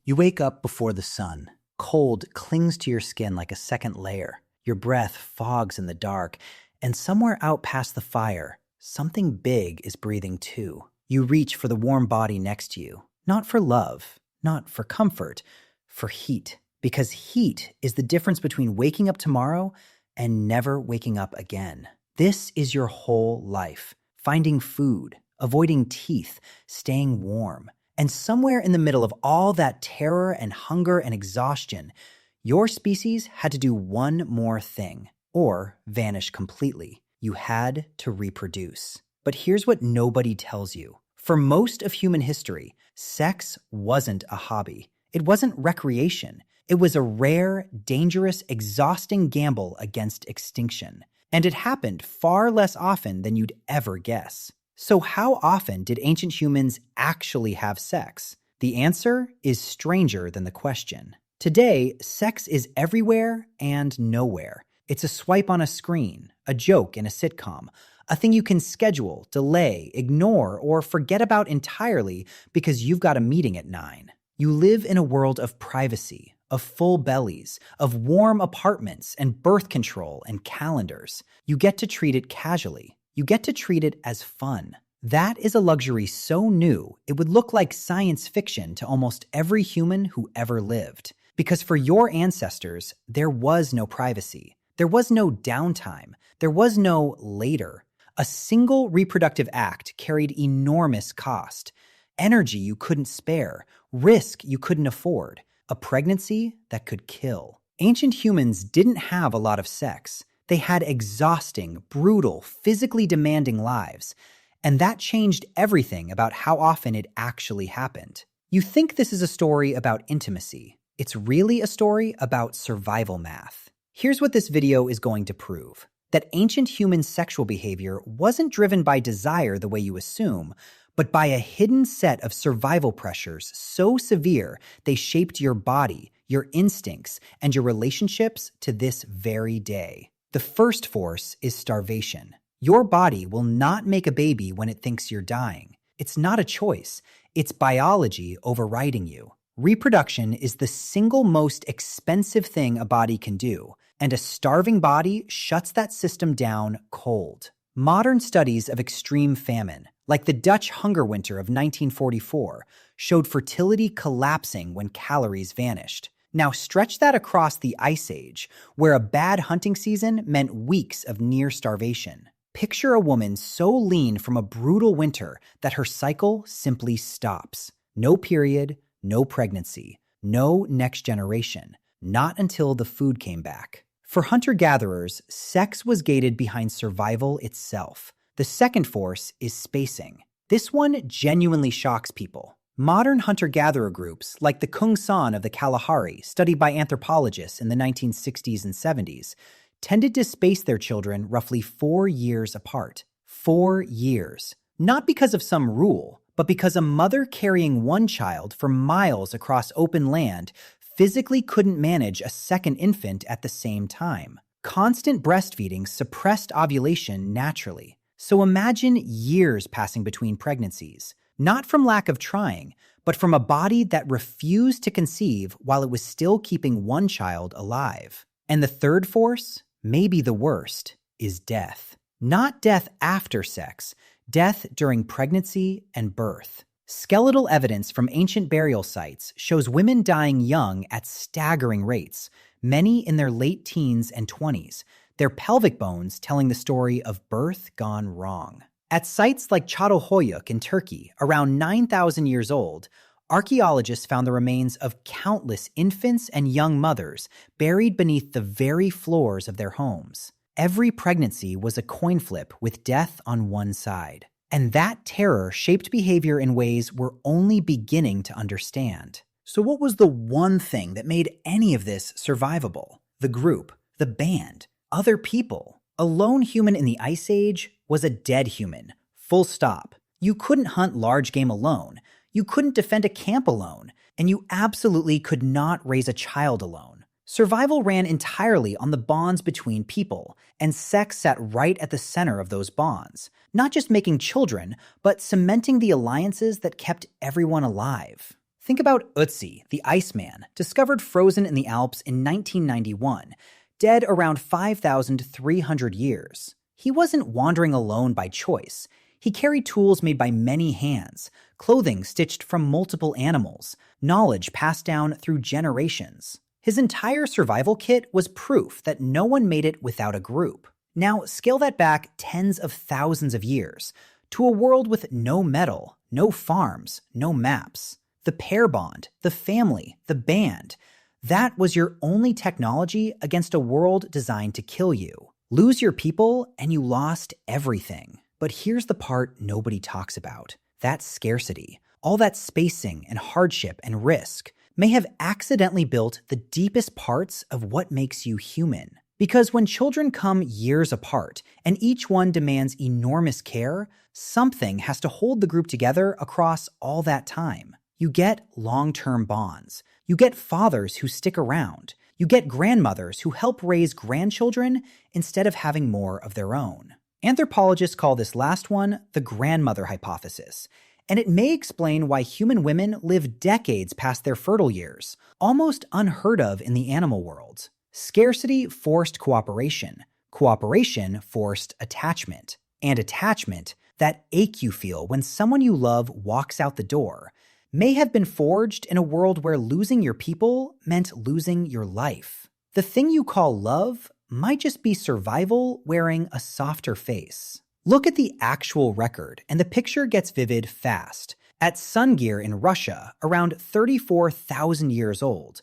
You wake up before the sun. Cold clings to your skin like a second layer. Your breath fogs in the dark, and somewhere out past the fire, something big is breathing too. You reach for the warm body next to you, not for love, not for comfort, for heat. Because heat is the difference between waking up tomorrow and never waking up again. This is your whole life. Finding food, avoiding teeth, staying warm. And somewhere in the middle of all that terror and hunger and exhaustion, your species had to do one more thing, or vanish completely. You had to reproduce. But here's what nobody tells you. For most of human history, sex wasn't a hobby. It wasn't recreation. It was a rare, dangerous, exhausting gamble against extinction. And it happened far less often than you'd ever guess. So how often did ancient humans actually have sex? The answer is stranger than the question. Today, sex is everywhere and nowhere. It's a swipe on a screen, a joke in a sitcom, a thing you can schedule, delay, ignore, or forget about entirely because you've got a meeting at 9. You live in a world of privacy, of full bellies, of warm apartments and birth control and calendars. You get to treat it casually. You get to treat it as fun. That is a luxury so new, it would look like science fiction to almost every human who ever lived. Because for your ancestors, there was no privacy. There was no downtime. There was no later. A single reproductive act carried enormous cost. Energy you couldn't spare, risk you couldn't afford, a pregnancy that could kill. Ancient humans didn't have a lot of sex. They had exhausting, brutal, physically demanding lives, and that changed everything about how often it actually happened. You think this is a story about intimacy. It's really a story about survival math. Here's what this video is going to prove. That ancient human sexual behavior wasn't driven by desire the way you assume, but by a hidden set of survival pressures so severe they shaped your body, your instincts, and your relationships to this very day. The first force is starvation. Your body will not make a baby when it thinks you're dying. It's not a choice. It's biology overriding you. Reproduction is the single most expensive thing a body can do, and a starving body shuts that system down cold. Modern studies of extreme famine, like the Dutch hunger winter of 1944, showed fertility collapsing when calories vanished. Now stretch that across the Ice Age, where a bad hunting season meant weeks of near starvation. Picture a woman so lean from a brutal winter that her cycle simply stops. No period, no pregnancy, no next generation, not until the food came back. For hunter-gatherers, sex was gated behind survival itself. The second force is spacing. This one genuinely shocks people. Modern hunter-gatherer groups, like the Kung San of the Kalahari, studied by anthropologists in the 1960s and 70s, tended to space their children roughly 4 years apart. 4 years. Not because of some rule, but because a mother carrying one child for miles across open land physically couldn't manage a second infant at the same time. Constant breastfeeding suppressed ovulation naturally. So imagine years passing between pregnancies, not from lack of trying, but from a body that refused to conceive while it was still keeping one child alive. And the third force, maybe the worst, is death. Not death after sex, death during pregnancy and birth. Skeletal evidence from ancient burial sites shows women dying young at staggering rates, many in their late teens and 20s, their pelvic bones telling the story of birth gone wrong. At sites like Catalhoyuk in Turkey, around 9,000 years old, archaeologists found the remains of countless infants and young mothers buried beneath the very floors of their homes. Every pregnancy was a coin flip with death on one side. And that terror shaped behavior in ways we're only beginning to understand. So what was the one thing that made any of this survivable? The group, the band, other people. A lone human in the Ice Age was a dead human. Full stop. You couldn't hunt large game alone. You couldn't defend a camp alone. And you absolutely could not raise a child alone. Survival ran entirely on the bonds between people, and sex sat right at the center of those bonds. Not just making children, but cementing the alliances that kept everyone alive. Think about Ötzi, the Iceman, discovered frozen in the Alps in 1991, dead around 5,300 years. He wasn't wandering alone by choice. He carried tools made by many hands, clothing stitched from multiple animals, knowledge passed down through generations. His entire survival kit was proof that no one made it without a group. Now, scale that back tens of thousands of years to a world with no metal, no farms, no maps. The pair bond, the family, the band. That was your only technology against a world designed to kill you. Lose your people and you lost everything. But here's the part nobody talks about. That scarcity, all that spacing and hardship and risk, may have accidentally built the deepest parts of what makes you human. Because when children come years apart and each one demands enormous care, something has to hold the group together across all that time. You get long-term bonds. You get fathers who stick around. You get grandmothers who help raise grandchildren instead of having more of their own. Anthropologists call this last one the grandmother hypothesis, and it may explain why human women live decades past their fertile years, almost unheard of in the animal world. Scarcity forced cooperation. Cooperation forced attachment. And attachment, that ache you feel when someone you love walks out the door, may have been forged in a world where losing your people meant losing your life. The thing you call love might just be survival wearing a softer face. Look at the actual record, and the picture gets vivid fast. At Sungir in Russia, around 34,000 years old,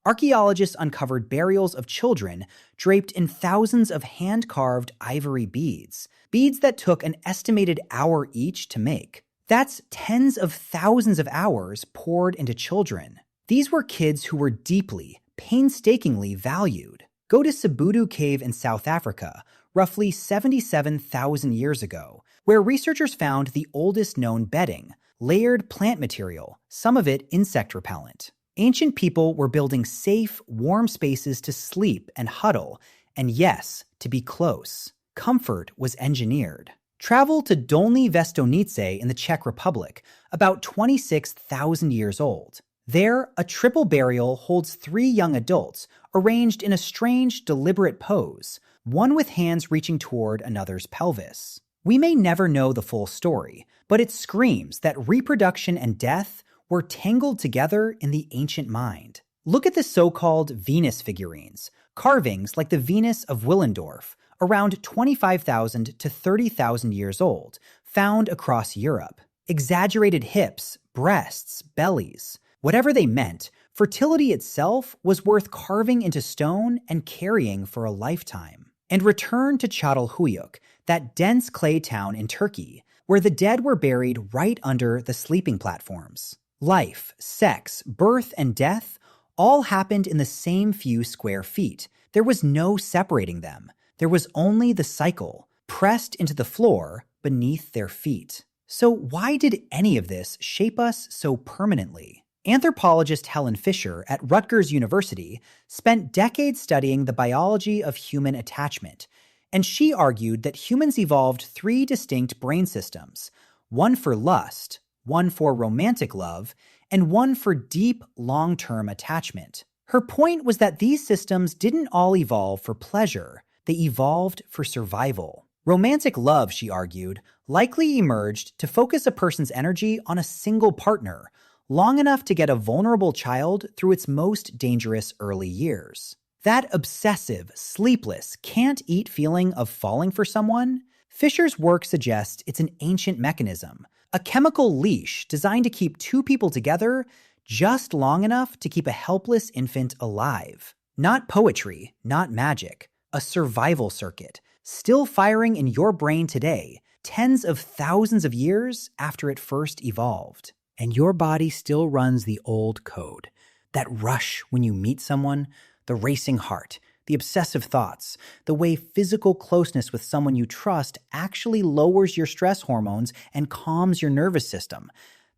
archaeologists uncovered burials of children draped in thousands of hand-carved ivory beads that took an estimated hour each to make. That's tens of thousands of hours poured into children. These were kids who were deeply, painstakingly valued. Go to Sibutu Cave in South Africa, roughly 77,000 years ago, where researchers found the oldest known bedding, layered plant material, some of it insect repellent. Ancient people were building safe, warm spaces to sleep and huddle, and yes, to be close. Comfort was engineered. Travel to Dolní Věstonice in the Czech Republic, about 26,000 years old. There, a triple burial holds 3 young adults arranged in a strange, deliberate pose, one with hands reaching toward another's pelvis. We may never know the full story, but it screams that reproduction and death were tangled together in the ancient mind. Look at the so-called Venus figurines, carvings like the Venus of Willendorf, around 25,000 to 30,000 years old, found across Europe. Exaggerated hips, breasts, bellies. Whatever they meant, fertility itself was worth carving into stone and carrying for a lifetime. And return to Catalhoyuk, that dense clay town in Turkey, where the dead were buried right under the sleeping platforms. Life, sex, birth, and death all happened in the same few square feet. There was no separating them. There was only the cycle, pressed into the floor beneath their feet. So why did any of this shape us so permanently? Anthropologist Helen Fisher at Rutgers University spent decades studying the biology of human attachment, and she argued that humans evolved 3 distinct brain systems, one for lust, one for romantic love, and one for deep, long-term attachment. Her point was that these systems didn't all evolve for pleasure. They evolved for survival. Romantic love, she argued, likely emerged to focus a person's energy on a single partner, long enough to get a vulnerable child through its most dangerous early years. That obsessive, sleepless, can't-eat feeling of falling for someone? Fisher's work suggests it's an ancient mechanism, a chemical leash designed to keep 2 people together just long enough to keep a helpless infant alive. Not poetry, not magic. A survival circuit, still firing in your brain today, tens of thousands of years after it first evolved. And your body still runs the old code. That rush when you meet someone, the racing heart, the obsessive thoughts, the way physical closeness with someone you trust actually lowers your stress hormones and calms your nervous system.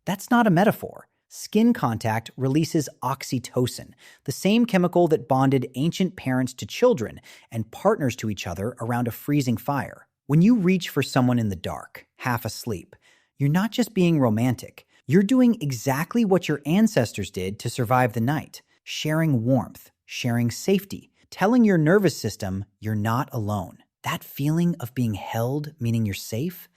That's not a metaphor. Skin contact releases oxytocin, the same chemical that bonded ancient parents to children and partners to each other around a freezing fire. When you reach for someone in the dark, half asleep, you're not just being romantic, You're doing exactly what your ancestors did to survive the night, sharing warmth, sharing safety, telling your nervous system you're not alone. That feeling of being held, meaning you're safe,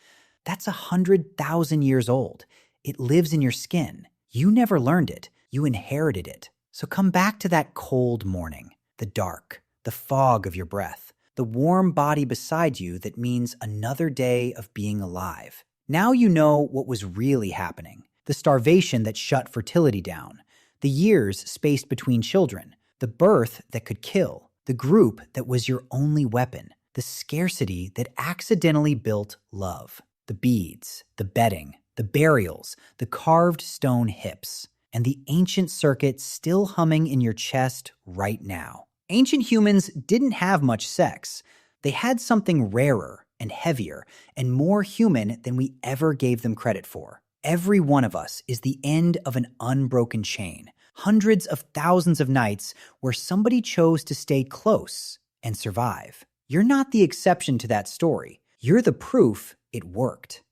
that's 100,000 years old. It lives in your skin. You never learned it. You inherited it. So come back to that cold morning, the dark, the fog of your breath, the warm body beside you that means another day of being alive. Now you know what was really happening. The starvation that shut fertility down, the years spaced between children, the birth that could kill, the group that was your only weapon, the scarcity that accidentally built love, the beads, the bedding, the burials, the carved stone hips, and the ancient circuit still humming in your chest right now. Ancient humans didn't have much sex. They had something rarer and heavier and more human than we ever gave them credit for. Every one of us is the end of an unbroken chain. Hundreds of thousands of nights where somebody chose to stay close and survive. You're not the exception to that story. You're the proof it worked.